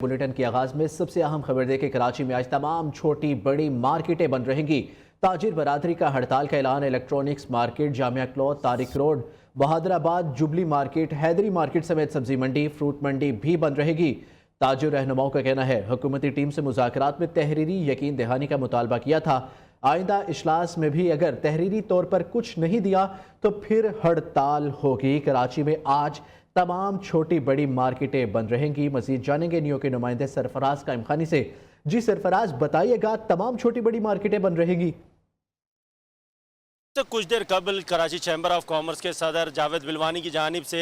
Bulletin के आगाज में सबसे अहम खबर दे कि कराची में आज तमाम छोटी बड़ी मार्केटें बंद रहेंगी। ताजिर बरादरी का हड़ताल का ऐलान। Electronics market, Jamia cloth, Tariq road, Bahadurabad, jubilee market, Haidery market समेत सब्जी मंडी, फ्रूट मंडी भी बंद रहेगी। ताजिर रहनुमाओं का कहना है हुकूमती टीम से मुज़ाकरात में तहरीरी यकीन दहानी का मुतालबा किया था। आइंदा इजलास में भी अगर तहरीरी तौर पर कुछ नहीं दिया तो फिर हड़ताल होगी। कराची में आज तमाम छोटी बड़ी मार्केटें बंद रहेंगी। मजीद जानेंगे नियो के नुमाइंदे सरफराज कायम खानी से। जी सरफराज, बताइएगा तमाम छोटी बड़ी मार्केटें बंद रहेंगी। तो कुछ देर कबल कराची चैम्बर ऑफ कॉमर्स के सदर जावेद बिलवानी की जानिब से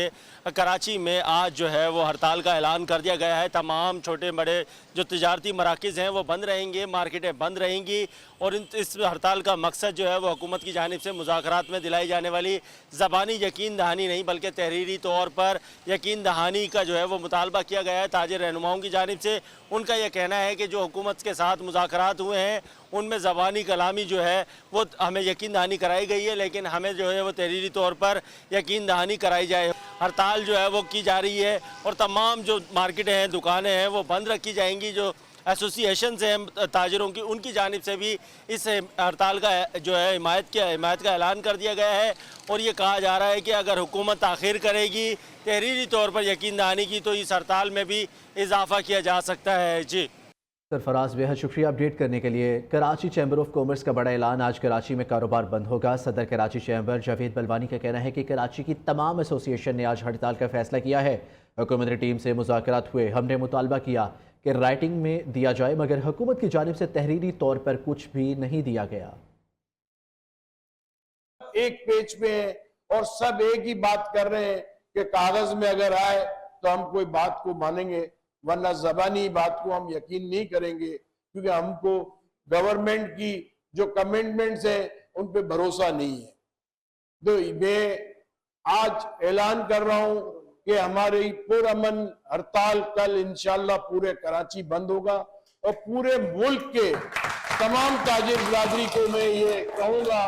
कराची में आज जो है वो हड़ताल का ऐलान कर दिया गया है। तमाम छोटे बड़े जो तिजारती मराकज़ हैं वो बंद रहेंगे, मार्केटें बंद रहेंगी और इस हड़ताल का मकसद जो है वो हुकूमत की जानिब से मुज़ाकरात में दिलाई जाने वाली ज़बानी यकीन दहानी नहीं बल्कि तहरीरी तौर पर यकीन दहानी का जो है वो मुतालबा किया गया है। ताजिर रहनुमाओं की जानिब से उनका यह कहना है कि जो हुकूमत के साथ मुज़ाकरात हुए हैं उनमें ज़बानी कलामी जो है वो हमें यकीन दहानी कराई गई है, लेकिन हमें जो है वो तहरीरी तौर पर यकीन दहानी कराई जाए। हड़ताल जो है वो की जा रही है और तमाम जो मार्केटें हैं, दुकानें हैं वो बंद रखी जाएंगी। जो एसोसिएशन हैं ताजिरों की, उनकी जानिब से भी इस हड़ताल का जो है हिमायत का ऐलान कर दिया गया है और ये कहा जा रहा है कि अगर हुकूमत ताख़ीर करेगी तहरीरी तौर पर यकीन दहानी की तो इस हड़ताल में भी इजाफ़ा किया जा सकता है। जी सरफराज, बेहद शुक्रिया अपडेट करने के लिए। कराची चैम्बर ऑफ कॉमर्स का बड़ा ऐलान। आज कराची में कारोबार बंद होगा। सदर कराची चैम्बर जावेद बिलवानी का कहना है कि कराची की तमाम एसोसिएशन ने आज हड़ताल का फैसला किया है। हुकूमती टीम से मुज़ाकरात हुए, हमने मुतालबा किया कि राइटिंग में दिया जाए, मगर हुकूमत की जानिब से तहरीरी तौर पर कुछ भी नहीं दिया गया। एक पेज पे और सब एक ही बात कर रहे हैं कि कागज में अगर आए तो हम कोई बात को मानेंगे, वरना जबानी बात को हम यकीन नहीं करेंगे, क्योंकि हमको गवर्नमेंट की जो कमिटमेंट्स है उन पे भरोसा नहीं है। तो मैं आज ऐलान कर रहा हूं कि हमारी पुरअमन हड़ताल कल इंशाल्लाह पूरे कराची बंद होगा और पूरे मुल्क के तमाम ताजिर बिरादरी को मैं ये कहूंगा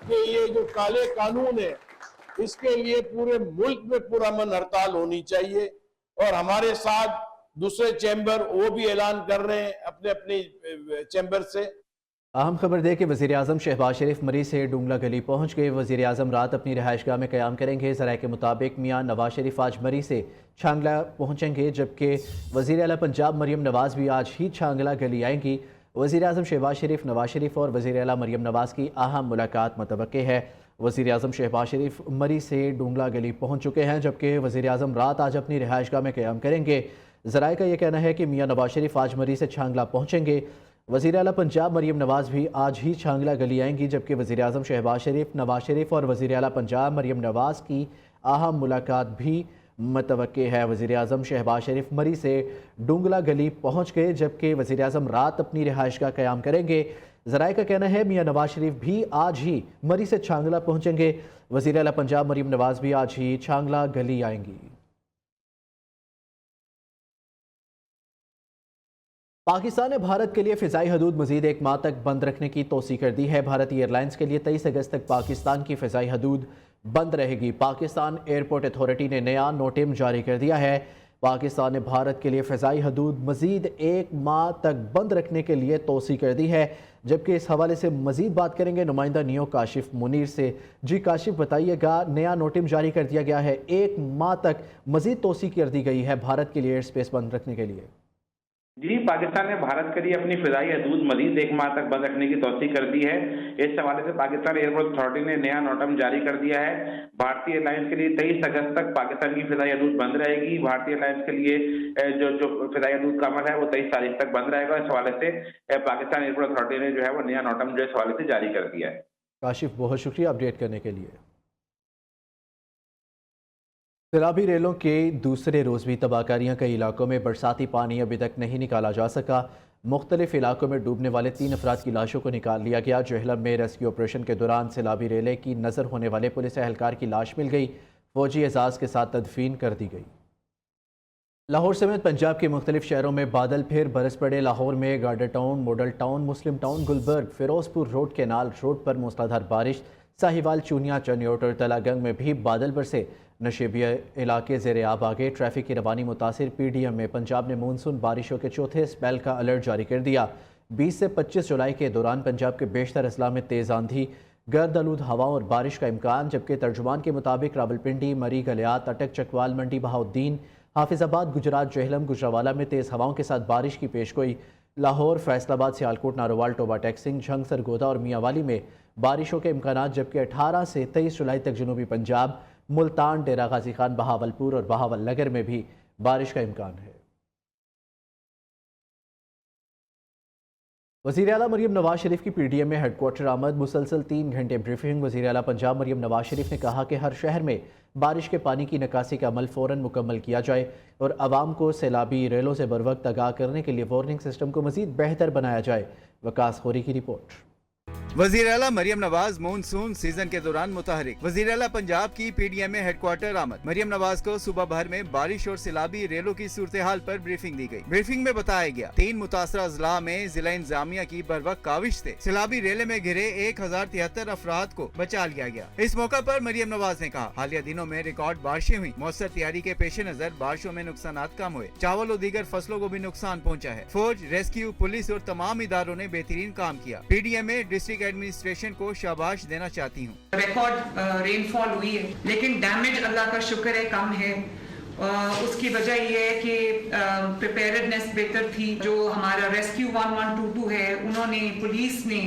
कि ये जो काले कानून है इसके लिए पूरे मुल्क में पुरअमन हड़ताल होनी चाहिए। और हमारे साथ दूसरे चैम्बर वो भी ऐलान कर रहे हैं अपने अपने चैम्बर से। अहम खबर दे कि वज़ीर आज़म शहबाज शरीफ मरी से डुंगला गली पहुँच गए। वज़ीर आज़म रात अपनी रहायशगाह में क़याम करेंगे। ज़राए के मुताबिक मियाँ नवाज शरीफ आज मरी से छांगला पहुँचेंगे, जबकि वज़ीर आला पंजाब मरीम नवाज़ भी आज ही छांगला गली आएंगी। वज़ीर आज़म शहबाज शरीफ, नवाज शरीफ और वज़ीर आला मरीम नवाज़ की अहम मुलाकात मुतवक्के है। वज़ीर आज़म शहबाज शरीफ मरी से डुंगला गली पहुँच चुके हैं, जबकि वज़ीर आज़म रात आज अपनी रहायशगाह में क़याम करेंगे। ज़राए का यह कहना है कि मियाँ नवाज शरीफ आज मरी से छांगला पहुँचेंगे। वज़ीर आला पंजाब मरीम नवाज़ भी आज ही छांगला गली आएंगी, जबकि वज़ीर आज़म शहबाज शरीफ, नवाज शरीफ और वज़ीर आला पंजाब मरीम नवाज़ की अहम मुलाकात भी मुतवक्के है। वज़ीर आज़म शहबाज शरीफ मरी से डुंगला गली पहुँच गए, जबकि वज़ीर आज़म रात अपनी रिहाइशगाह क़याम करेंगे। ज़राए का कहना है मियाँ नवाज शरीफ भी आज ही मरी से छांगला पहुँचेंगे। वज़ीर आला पंजाब मरीम नवाज़ भी आज ही छांगला गली आएंगी। पाकिस्तान ने भारत के लिए फ़िज़ाई हदूद मज़ीद एक माह तक बंद रखने की तौसी कर दी है। भारतीय एयरलाइंस के लिए 23 अगस्त तक पाकिस्तान की फ़िज़ाई हदूद बंद रहेगी। पाकिस्तान एयरपोर्ट अथॉरिटी ने नया नोटिम जारी कर दिया है। पाकिस्तान ने भारत के लिए फ़िज़ाई हदूद मज़ीद एक माह तक बंद रखने के लिए तौसी कर दी है, जबकि इस हवाले से मज़ीद बात करेंगे नुमाइंदा नियो काशिफ मुनीर से। जी काशिफ, बताइएगा, नया नोटिम जारी कर दिया गया है, एक माह तक मज़ीद तौसी कर दी गई है भारत के लिए एयर स्पेस बंद रखने के लिए। जी, पाकिस्तान ने भारत के लिए अपनी फिजाई हदूद मजीद एक माह तक बंद रखने की तौसीक कर दी है। इस हवाले से पाकिस्तान एयरपोर्ट अथॉरिटी ने नया नोटिम जारी कर दिया है। भारतीय एयरलाइंस के लिए 23 अगस्त तक पाकिस्तान की फिजाई हदूद बंद रहेगी। भारतीय एयरलाइंस के लिए जो फिजाई हदूद का अमल है वो 23 तारीख तक बंद रहेगा। इस हवाले से पाकिस्तान एयरपोर्ट अथॉरिटी ने जो है वो नया नोटिम जो इस हवाले से जारी कर दिया है। काशिफ, बहुत शुक्रिया अपडेट करने के लिए। सैलाबी रेलों के दूसरे रोज़ भी तबाहकारियाँ कई इलाकों में बरसाती पानी अभी तक नहीं निकाला जा सका। मुख्तलिफ इलाकों में डूबने वाले 3 अफराद की लाशों को निकाल लिया गया। जोहलम में रेस्क्यू ऑपरेशन के दौरान सैलाबी रेले की नज़र होने वाले पुलिस एहलकार की लाश मिल गई। फौजी एजाज़ के साथ तदफीन कर दी गई। लाहौर समेत पंजाब के मुख्तलिफ शहरों में बादल फिर बरस पड़े। लाहौर में garden town, model town, Muslim town, Gulberg, Ferozepur road, canal road पर मूसलाधार बारिश। साहिवाल, चूनिया, चनियोट और तलागंग में भी बादल बरसे। नशेबिया इलाके ज़ेर आब आ गए। ट्रैफिक की रवानी मुतासिर PDM में पंजाब ने मानसून बारिशों के चौथे स्पेल का अलर्ट जारी कर दिया। 20 से 25 जुलाई के दौरान पंजाब के बेशतर अजला में तेज़ आंधी, गर्द आलूद हवाओं और बारिश का इम्कान, जबकि तर्जुमान के मुताबिक रावलपिंडी, मरी, गलियात, अटक, चकवाल, मंडी बहाउद्दीन, हाफिजाबाद, गुजरात, जेहलम, गुजरावाला में तेज़ हवाओं के साथ बारिश की पेशगोई। लाहौर, फैसलाबाद, सियालकोट, नारोवाल, टोबा टेक्सिंग, झंग, सरगोदा और मियांवाली में बारिशों के इम्कान, जबकि 18 से 23 जुलाई तक जनूबी पंजाब, मुल्तान, डेरा गाजी खान, बहावलपुर और बहावल नगर में भी बारिश का इम्कान है। वज़ीर आला मरीम नवाज शरीफ की PDM में हेडक्वार्टर आमद, मुसलसल 3 घंटे ब्रीफिंग। वज़ीर आला पंजाब मरीम नवाज शरीफ ने कहा कि हर शहर में बारिश के पानी की निकासी का अमल फ़ौरन मुकम्मल किया जाए और आवाम को सैलाबी रेलों से बर वक्त आगाह करने के लिए वार्निंग सिस्टम को मज़ीद बेहतर बनाया जाए। वकास खोरी की रिपोर्ट। वज़ीर आला मरियम नवाज मानसून सीजन के दौरान मुतहरिक। वज़ीर आला पंजाब की PDM में हेडक्वार्टर आमद। मरियम नवाज को सुबह भर में बारिश और सैलाबी रेलों की सूरत हाल पर ब्रीफिंग दी गई। ब्रीफिंग में बताया गया 3 मुतासरा अजला में जिला इंतजामिया की बर वक्त काविश से सैलाबी रेले में घिरे 1073 अफराद को बचा लिया गया। इस मौका पर मरियम नवाज ने कहा, हालिया दिनों में रिकॉर्ड बारिशें हुई। मौसर तैयारी के पेश नजर बारिशों में नुकसान कम हुए। चावल और दीगर फसलों को भी नुकसान पहुँचा है। फौज, रेस्क्यू, पुलिस और तमाम इदारों ने बेहतरीन काम किया। PDM में डिस्ट्रिक्ट एडमिनिस्ट्रेशन को शाबाश देना चाहती हूँ। रिकॉर्ड रेनफॉल हुई है, लेकिन डैमेज अल्लाह का शुक्र है कम है। उसकी वजह ये है कि प्रिपेयर्डनेस बेहतर थी। जो हमारा रेस्क्यू 1122 है, उन्होंने, पुलिस ने,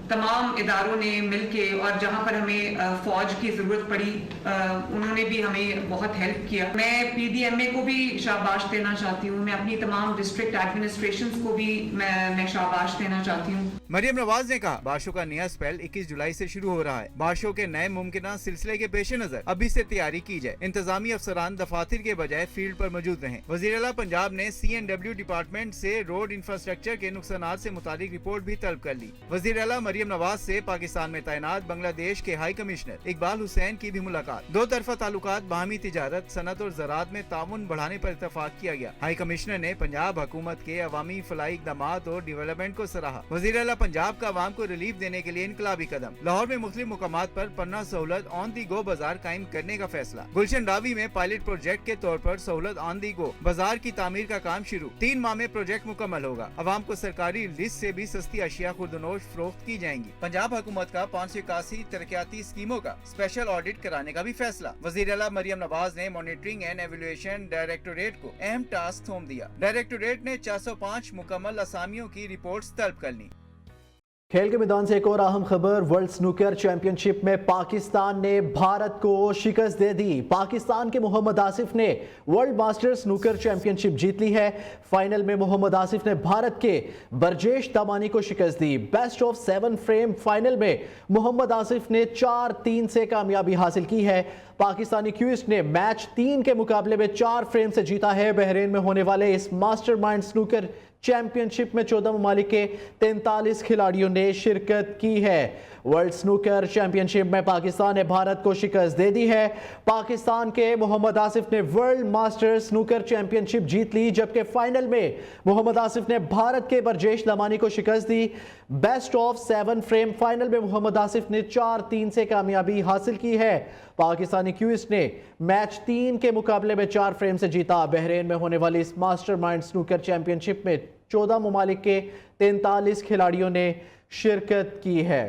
तमाम इदारों ने मिलके, और जहां पर हमें फौज की जरूरत पड़ी उन्होंने भी हमें बहुत हेल्प किया। मैं PDMA को भी शाबाश देना चाहती हूँ। मैं अपनी तमाम डिस्ट्रिक्ट एडमिनिस्ट्रेशंस को भी मैं शाबाश देना चाहती हूँ। मरियम नवाज ने कहा, बारिशों का नया स्पेल 21 जुलाई से शुरू हो रहा है। बारिशों के नए मुमकिन सिलसिले के पेश नजर अभी से तैयारी की जाए। इंतजामी अफसरान दफातर के बजाय फील्ड पर मौजूद रहें। वज़ीर आला पंजाब ने CNW डिपार्टमेंट से रोड इंफ्रास्ट्रक्चर के नुकसानात से मुतालिक रिपोर्ट भी तलब कर ली। वज़ीर आला मरियम नवाज से पाकिस्तान में तैनात बांग्लादेश के हाई कमिश्नर इकबाल हुसैन की भी मुलाकात। 2 तरफा ताल्लुकात, बाहमी तिजारत, सनत और ज़राअत में ताउन बढ़ाने पर इत्तफाक किया गया। हाई कमिश्नर ने पंजाब हुकूमत के अवामी फलाई इक़दामात और डेवलपमेंट को सराहा। वज़ीर आला पंजाब का अवाम को रिलीफ देने के लिए इनकलाबी कदम। लाहौर में मुख्तलिफ मुकामात पर पन्ना सहूलत ऑन दी गो बाजार कायम करने का फैसला। गुलशन रावी में पायलट प्रोजेक्ट के तौर पर सहूलत ऑन दी गो बाजार की तामीर का काम शुरू। 3 माह में प्रोजेक्ट मुकम्मल होगा। अवाम को सरकारी लिस्ट से भी सस्ती अशिया खुर्दनोश फरोख्त की जाएंगी। पंजाब हुकूमत का 581 तरक्याती स्कीमों का स्पेशल ऑडिट कराने का भी फैसला। वज़ीर आला मरियम नवाज ने मॉनिटरिंग एंड एवेल्युएशन डायरेक्टोरेट को अहम टास्क सौंप दिया। डायरेक्टोरेट ने 405 मुकम्मल असामियों की रिपोर्ट्स तलब कर ली। खेल के मैदान से एक और अहम खबर। वर्ल्ड स्नूकर चैंपियनशिप में पाकिस्तान ने भारत को शिकस्त दे दी। पाकिस्तान के मोहम्मद आसिफ ने वर्ल्ड मास्टर स्नूकर चैंपियनशिप जीत ली है। फाइनल में मोहम्मद आसिफ ने भारत के बरजेश दामानी को शिकस्त दी। बेस्ट ऑफ 7 फ्रेम फाइनल में मोहम्मद आसिफ ने 4-3 से कामयाबी हासिल की है। पाकिस्तानी क्यूइस्ट ने मैच 3 के मुकाबले में 4 फ्रेम से जीता है। बहरीन में होने वाले इस मास्टरमाइंड स्नूकर चैंपियनशिप में 14 ममालिक के 43 खिलाड़ियों ने शिरकत की है। वर्ल्ड स्नूकर चैंपियनशिप में पाकिस्तान ने भारत को शिकस्त दे दी है। पाकिस्तान के मोहम्मद आसिफ ने वर्ल्ड मास्टर स्नूकर चैंपियनशिप जीत ली, जबकि फाइनल में मोहम्मद आसिफ ने भारत के बरजेश दामानी को शिकस्त दी। बेस्ट ऑफ 7 फ्रेम फाइनल में मोहम्मद आसिफ ने 4-3 से कामयाबी हासिल की है। पाकिस्तानी क्यूइस्ट ने मैच 3 के मुकाबले में 4 फ्रेम से जीता। बहरीन में होने वाली इस मास्टरमाइंड स्नूकर चैंपियनशिप में 14 ममालिक के 43 खिलाड़ियों ने शिरकत की है।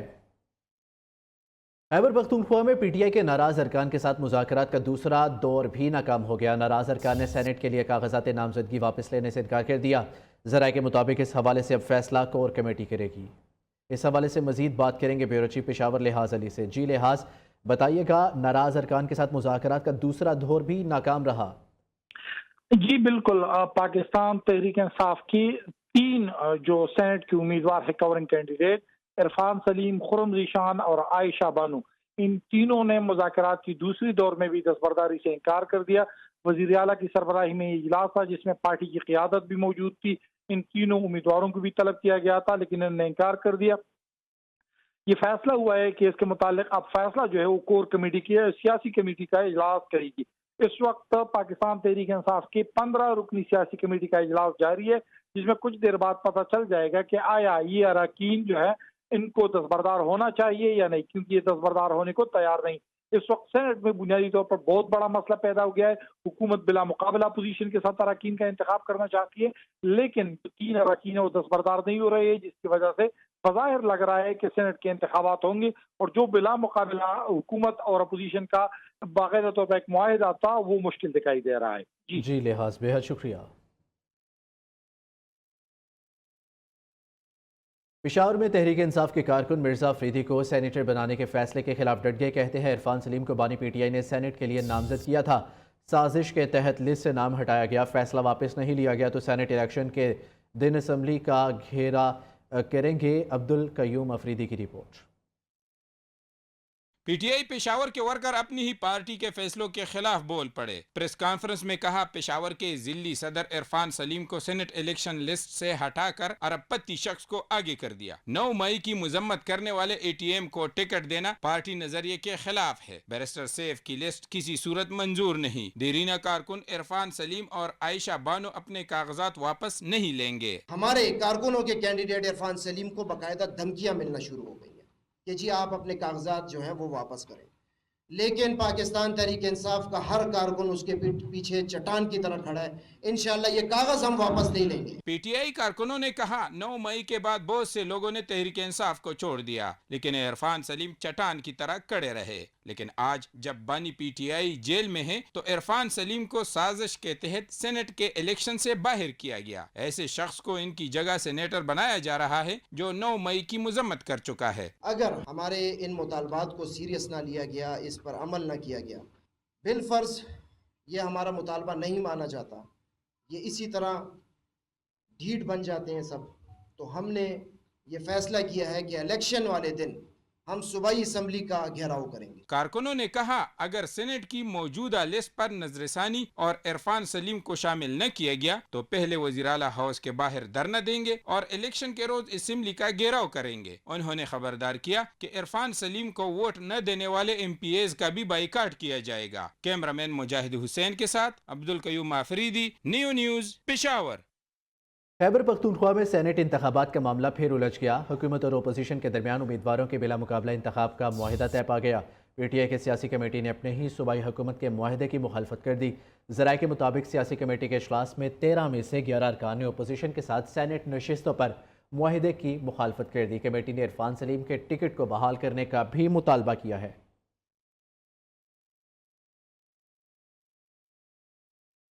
खैबर पख्तूनख्वा में PTI के नाराज अरकान के साथ मुज़ाकरात का दूसरा दौर भी नाकाम हो गया। नाराज अरकान ने सेनेट के लिए कागजात नामजदगी वापस लेने से इनकार कर दिया। ज़राए के मुताबिक इस हवाले से अब फैसला कोर कमेटी करेगी। इस हवाले से मजीद बात करेंगे ब्यूरो चीफ पेशावर लिहाज अली से। जी लिहाज, बताइएगा, नाराज अरकान के साथ मुज़ाकरात का दूसरा दौर भी नाकाम रहा। जी बिल्कुल, पाकिस्तान तहरीक इंसाफ की 3 जो सेनेट की उम्मीदवार है, कवरिंग कैंडिडेट इरफान सलीम, खुर्रम ज़ीशान और आयशा बानू, इन तीनों ने मुज़ाकरात की दूसरी दौर में भी दस्तबरदारी से इनकार कर दिया। वज़ीर आला की सरबराही में इजलास था जिसमें पार्टी की क़ियादत भी मौजूद थी। इन तीनों उम्मीदवारों को भी तलब किया गया था, लेकिन इन्होंने इनकार कर दिया। ये फैसला हुआ है कि इसके मुतालिक अब फैसला जो है वो कोर कमेटी की सियासी कमेटी का इजलास करेगी। इस वक्त पाकिस्तान तहरीक इंसाफ की 15 रुकनी सियासी कमेटी का इजलास जारी है, जिसमें कुछ देर बाद पता चल जाएगा कि आया ये अरकान जो है इनको दस्तबरदार होना चाहिए या नहीं, क्योंकि ये दस्तबरदार होने को तैयार नहीं। इस वक्त सेनेट में बुनियादी तौर पर बहुत बड़ा मसला पैदा हो गया है। हुकूमत बिला मुकाबला अपोजिशन के साथ अरकान का इंतखाब करना चाहती है, लेकिन 3 अरकान है वो दस्तबरदार नहीं हो रहे हैं, जिसकी वजह से बज़ाहिर लग रहा है कि सेनेट के इंतखाबात होंगे और जो बिला मुकाबला हुकूमत और अपोजिशन का बाकायदा तौर पर एक मुआहिदा था वो मुश्किल दिखाई दे रहा है। जी लिहाज बेहद शुक्रिया। पेशावर में तहरीक इंसाफ के कारकुन मिर्जा अफरीदी को सेनेटर बनाने के फैसले के खिलाफ डट गए। कहते हैं इरफान सलीम को बानी पीटीआई ने सेनेट के लिए नामजद किया था, साजिश के तहत लिस्ट से नाम हटाया गया, फैसला वापस नहीं लिया गया तो सेनेट इलेक्शन के दिन असम्बली का घेरा करेंगे। अब्दुल कयूम अफरीदी की रिपोर्ट। पीटीआई पेशावर के वर्कर अपनी ही पार्टी के फैसलों के खिलाफ बोल पड़े। प्रेस कॉन्फ्रेंस में कहा, पेशावर के जिली सदर इरफान सलीम को सेनेट इलेक्शन लिस्ट से हटाकर अरबपति शख्स को आगे कर दिया। 9 मई की मजम्मत करने वाले एटीएम को टिकट देना पार्टी नजरिए के खिलाफ है। बैरिस्टर सैफ की लिस्ट किसी सूरत मंजूर नहीं। देरीना कारकुन इरफान सलीम और आयशा बानो अपने कागजात वापस नहीं लेंगे। हमारे कारकुनों के कैंडिडेट इरफान सलीम को बाकायदा धमकियां मिलना शुरू हो गई कि जी आप अपने कागजात जो हैं वो वापस करें, लेकिन पाकिस्तान तहरीक इंसाफ का हर कारकुन उसके पीछे चट्टान की तरह खड़ा है। इंशाल्लाह ये कागज हम वापस नहीं लेंगे। पीटीआई कारकुनों ने कहा, 9 मई के बाद बहुत से लोगों ने तहरीक इंसाफ को छोड़ दिया, लेकिन इरफान सलीम चट्टान की तरह खड़े रहे। लेकिन आज जब बानी पीटीआई जेल में है तो इरफान सलीम को साजिश के तहत सेनेट के इलेक्शन से बाहर किया गया। ऐसे शख्स को इनकी जगह सेनेटर बनाया जा रहा है जो 9 मई की मजम्मत कर चुका है। अगर हमारे इन मुतालबात को सीरियस ना लिया गया, इस पर अमल ना किया गया, बिलफर्ज ये हमारा मुतालबा नहीं माना जाता, ये इसी तरह ढीठ बन जाते हैं सब, तो हमने ये फैसला किया है कि इलेक्शन वाले दिन हम सूबाई असम्बली का घेराव करेंगे। कारकुनों ने कहा, अगर सेनेट की मौजूदा लिस्ट पर नजरसानी और इरफान सलीम को शामिल न किया गया तो पहले वज़ीर-ए-आला हाउस के बाहर धरना देंगे और इलेक्शन के रोज असम्बली का घेराव करेंगे। उन्होंने खबरदार किया कि इरफान सलीम को वोट न देने वाले MPAs का भी बाइकाट किया जाएगा। कैमरामैन मुजाहिद हुसैन के साथ अब्दुल कयूम अफरीदी, न्यू न्यूज़, पेशावर। खैबर पख्तूनख्वा में सेनेट इंतखाबात का मामला फिर उलझ गया। हुकूमत और अपोजिशन के दरमियान उम्मीदवारों के बिला मुकाबला इंतखाब का मुआहिदा तय पा गया। पीटीआई के सियासी कमेटी ने अपने ही सूबाई हुकूमत के मुआहिदे की मुखालफत कर दी। ज़राए के मुताबिक सियासी कमेटी के इजलास में 13 में से 11 अरकान ने अपोजिशन के साथ सेनेट नशिस्तों पर मुआहिदे की मुखालफत कर दी। कमेटी ने इरफान सलीम के टिकट को बहाल करने का भी मुतालबा किया है।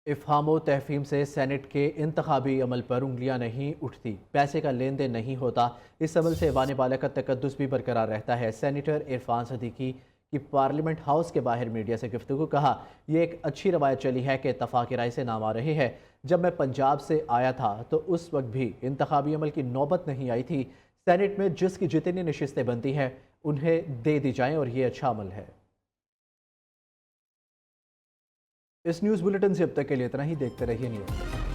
इफ़हाम तहफ़ीम से सेनेट के इंतखाबी अमल पर उंगलियां नहीं उठती, पैसे का लेन देन नहीं होता। इस अमल से ऐवान बाला का तकद्दुस भी बरकरार रहता है। सेनेटर इरफान सदीकी की पार्लियामेंट हाउस के बाहर मीडिया से गुफ्तगू, कहा, यह एक अच्छी रवायत चली है कि इत्तफ़ाक़ राय से नाम आ रहे हैं। जब मैं पंजाब से आया था तो उस वक्त भी इंतखाबी अमल की नौबत नहीं आई थी। सेनेट में जिसकी जितनी नशिस्तें बनती हैं उन्हें दे दी जाएँ और ये अच्छा अमल है। इस न्यूज़ बुलेटिन से अब तक के लिए इतना ही। देखते रहिए न्यूज़।